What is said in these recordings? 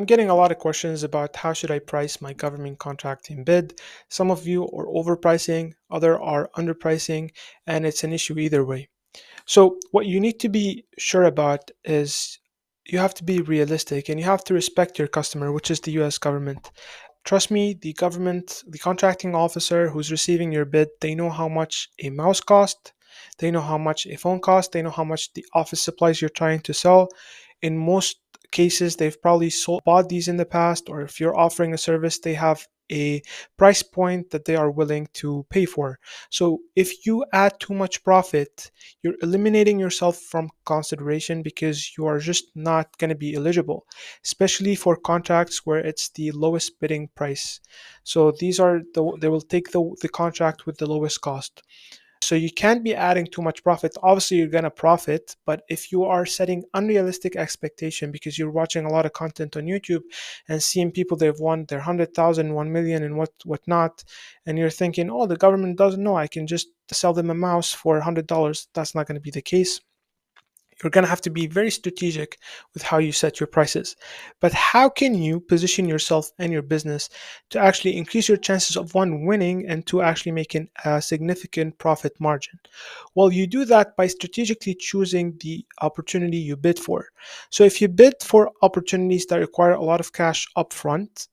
I'm getting a lot of questions about how should I price my government contracting bid. Some of you are overpricing, other are underpricing, and it's an issue either way. So what you need to be sure about is you have to be realistic and you have to respect your customer, which is the US government. Trust me, the government, the contracting officer who's receiving your bid, they know how much a mouse cost, they know how much a phone cost, they know how much the office supplies you're trying to sell. In most cases, they've probably bought these in the past, or if you're offering a service, they have a price point that they are willing to pay for. So if you add too much profit, you're eliminating yourself from consideration because you are just not going to be eligible, especially for contracts where it's the lowest bidding price. So they will take the contract with the lowest cost. So you can't be adding too much profit. Obviously, you're gonna profit, but if you are setting unrealistic expectation because you're watching a lot of content on YouTube and seeing people they've won their 100,000, 1 million, and whatnot, and you're thinking, oh, the government doesn't know, I can just sell them a mouse for $100. That's not going to be the case. You're going to have to be very strategic with how you set your prices. But how can you position yourself and your business to actually increase your chances of one winning and two actually making a significant profit margin? Well, you do that by strategically choosing the opportunity you bid for. So if you bid for opportunities that require a lot of cash upfront,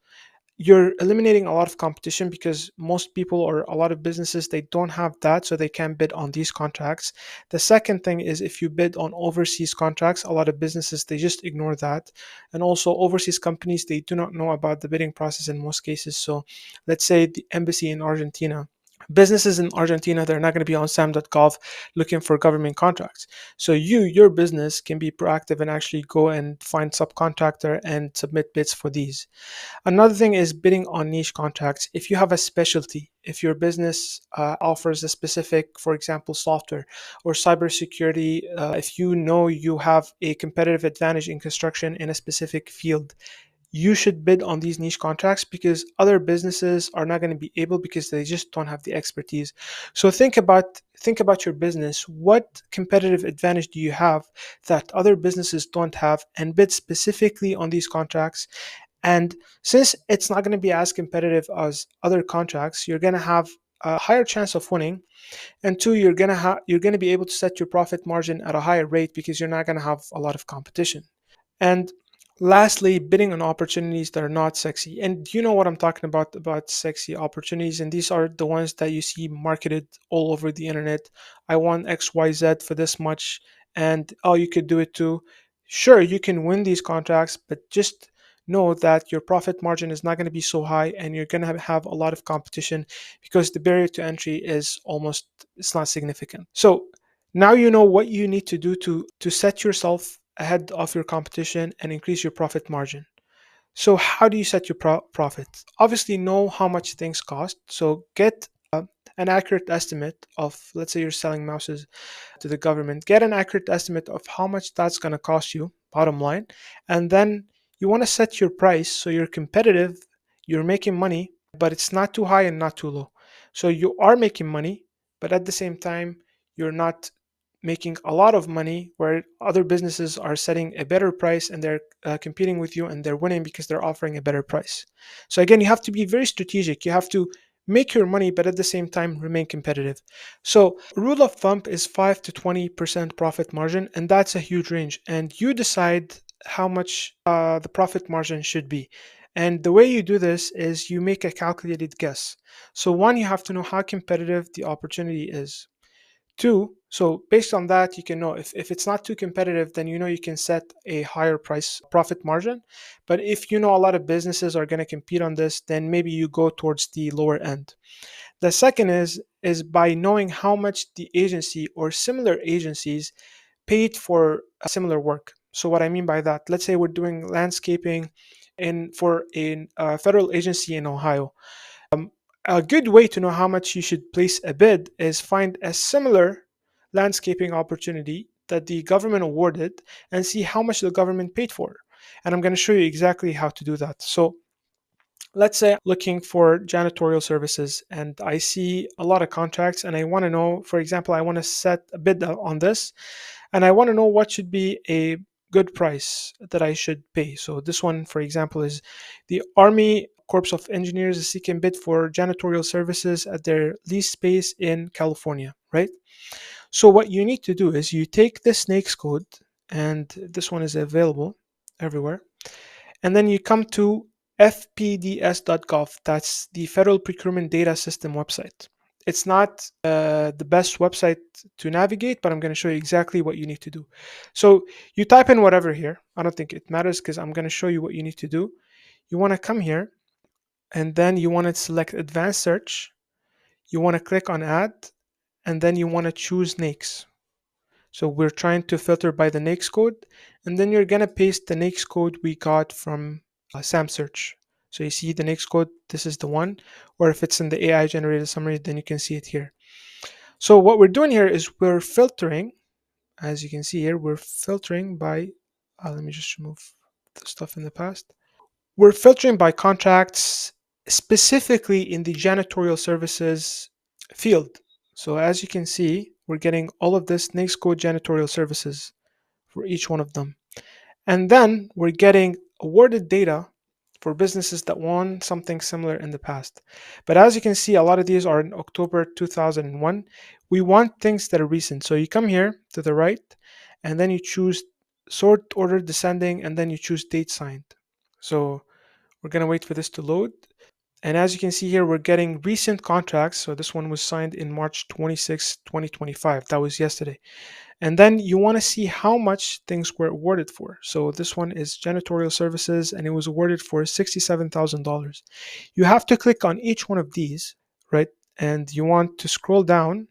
you're eliminating a lot of competition because most people or a lot of businesses they don't have that, so they can't bid on these contracts. The second thing is if you bid on overseas contracts, a lot of businesses they just ignore that. And also overseas companies, they do not know about the bidding process in most cases. So let's say the embassy in Argentina, businesses in Argentina, they're not going to be on SAM.gov looking for government contracts. So your business can be proactive and actually go and find subcontractor and submit bids for these. Another thing is bidding on niche contracts. If you have a specialty, if your business offers a specific, for example, software or cybersecurity, if you know you have a competitive advantage in construction in a specific field, you should bid on these niche contracts because other businesses are not going to be able because they just don't have the expertise. So think about your business. What competitive advantage do you have that other businesses don't have, and bid specifically on these contracts. And since it's not going to be as competitive as other contracts, you're going to have a higher chance of winning. And two, you're going to be able to set your profit margin at a higher rate because you're not going to have a lot of competition. And lastly, bidding on opportunities that are not sexy. And you know what I'm talking about sexy opportunities. And these are the ones that you see marketed all over the internet. I want XYZ for this much, and oh, you could do it too. Sure, you can win these contracts, but just know that your profit margin is not going to be so high and you're going to have a lot of competition because the barrier to entry is almost it's not significant. So now you know what you need to do to set yourself ahead of your competition and increase your profit margin. So how do you set your profit? Obviously, know how much things cost. So get an accurate estimate of, let's say you're selling mouses to the government, get an accurate estimate of how much that's going to cost you, bottom line. And then you want to set your price so you're competitive, you're making money, but it's not too high and not too low. So you are making money, but at the same time, you're not making a lot of money where other businesses are setting a better price and they're competing with you and they're winning because they're offering a better price. So again, you have to be very strategic. You have to make your money but at the same time remain competitive. So rule of thumb is 5 to 20% profit margin, and that's a huge range, and you decide how much the profit margin should be. And the way you do this is you make a calculated guess. So one, you have to know how competitive the opportunity is. Two, so based on that, you can know if it's not too competitive, then you know you can set a higher price profit margin. But if you know a lot of businesses are going to compete on this, then maybe you go towards the lower end. The second is by knowing how much the agency or similar agencies paid for similar work. So what I mean by that, let's say we're doing landscaping in for a federal agency in Ohio. Um, a good way to know how much you should place a bid is find a similar landscaping opportunity that the government awarded and see how much the government paid for. And I'm going to show you exactly how to do that. So let's say I'm looking for janitorial services and I see a lot of contracts and I want to know, for example, I want to set a bid on this and I want to know what should be a good price that I should pay. So this one, for example, is the Army Corps of Engineers is seeking bid for janitorial services at their lease space in California, right? So what you need to do is you take the snakes code, and this one is available everywhere, and then you come to fpds.gov. That's the Federal Procurement Data System website. It's not the best website to navigate, but I'm going to show you exactly what you need to do. So you type in whatever here. I don't think it matters because I'm going to show you what you need to do. You want to come here, and then you want to select advanced search. You want to click on add, and then you want to choose NAICS. So we're trying to filter by the NAICS code, and then you're gonna paste the NAICS code we got from SAM search. So you see the NAICS code, this is the one, or if it's in the AI generated summary, then you can see it here. So what we're doing here is we're filtering, as you can see here, we're filtering by, let me just remove the stuff in the past. We're filtering by contracts specifically in the janitorial services field. So as you can see, we're getting all of this NAICS code janitorial services for each one of them. And then we're getting awarded data for businesses that won something similar in the past. But as you can see, a lot of these are in October 2001. We want things that are recent. So you come here to the right, and then you choose sort order descending, and then you choose date signed. So we're going to wait for this to load. And as you can see here, we're getting recent contracts. So this one was signed in March 26, 2025. That was yesterday. And then you want to see how much things were awarded for. So this one is janitorial services, and it was awarded for $67,000. You have to click on each one of these, right? And you want to scroll down,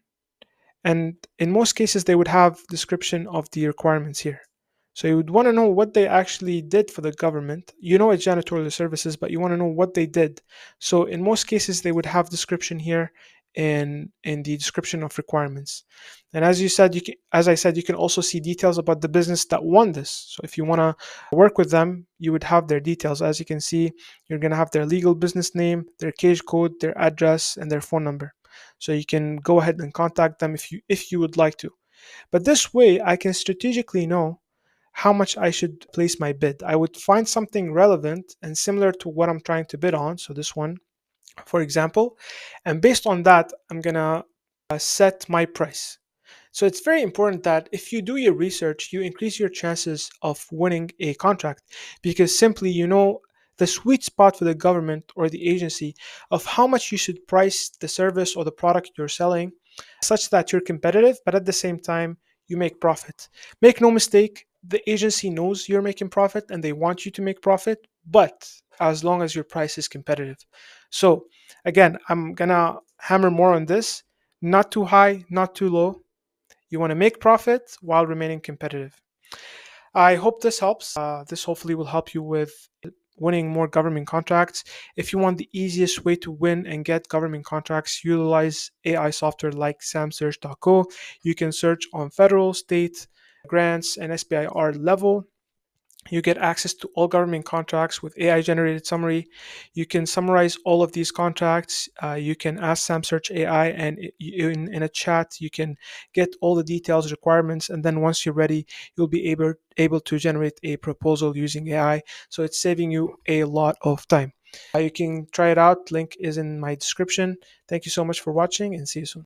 and in most cases they would have description of the requirements here. So you would want to know what they actually did for the government. You know it's janitorial services, but you want to know what they did. So in most cases they would have description here in the description of requirements. And as you said, as I said, you can also see details about the business that won this. So if you want to work with them, you would have their details. As you can see, you're going to have their legal business name, their cage code, their address, and their phone number. So you can go ahead and contact them if you would like to. But this way, I can strategically know how much I should place my bid. I would find something relevant and similar to what I'm trying to bid on. So this one, for example, and based on that, I'm gonna set my price. So it's very important that if you do your research, you increase your chances of winning a contract, because simply you know the sweet spot for the government or the agency of how much you should price the service or the product you're selling such that you're competitive, but at the same time you make profit. Make no mistake, the agency knows you're making profit and they want you to make profit, but as long as your price is competitive. So again, I'm gonna hammer more on this. Not too high, not too low. You want to make profit while remaining competitive. I hope this helps. This hopefully will help you with winning more government contracts. If you want the easiest way to win and get government contracts, utilize AI software like SAM.gov. You can search on federal, state, grants, and SBIR level. You get access to all government contracts with AI generated summary. You can summarize all of these contracts. You can ask Sam Search AI, and in a chat, you can get all the details, requirements, and then once you're ready, you'll be able to generate a proposal using AI. So it's saving you a lot of time. You can try it out. Link is in my description. Thank you so much for watching, and see you soon.